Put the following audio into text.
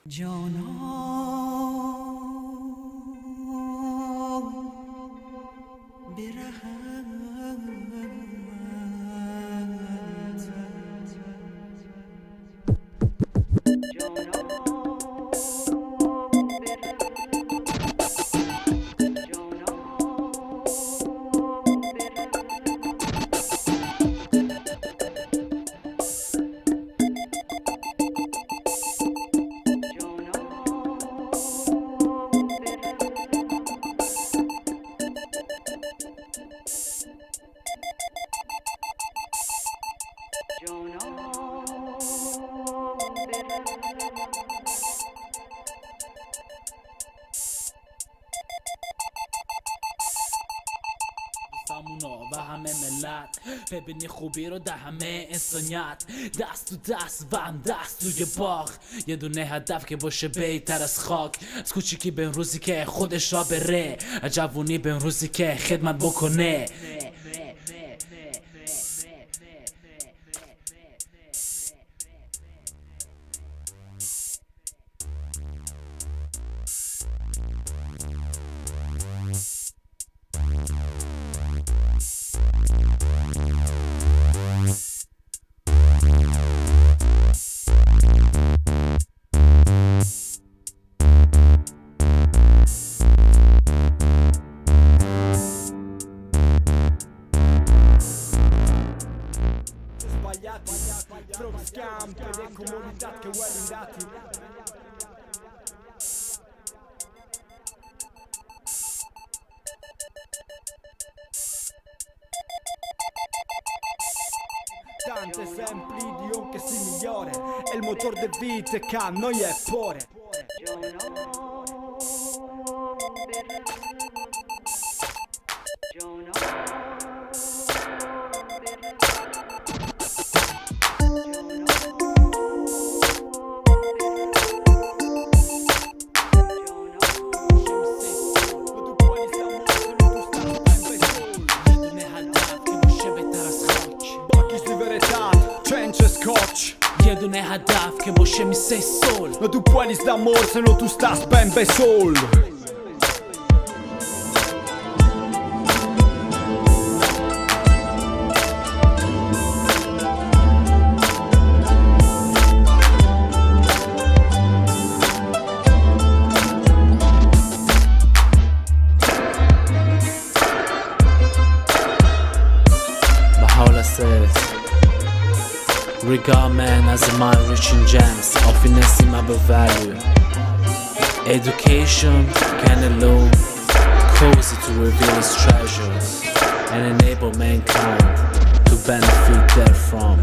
جانان سامونا و همه ملت ببینی خوبی رو در همه انسانیت، دست تو دست و هم دست توی باغ، یه دونه هدف که باشه بیتر از خاک، از کوچیکی به روزی که خودش را بره، از جوونی به روزی که خدمت بکنه. From scam per le comunità che vuoi andati. Tanti esempi di un che si migliore è il motore di vita che a noi è pure. یه دونه هدف که باشه میسه سول. No tu puoi d'amor se no tu stas ben be sol. Baha'u'llah says, regard man as a mind reaching gems of inestimable value. Education can alone cause it to reveal its treasures and enable mankind to benefit therefrom.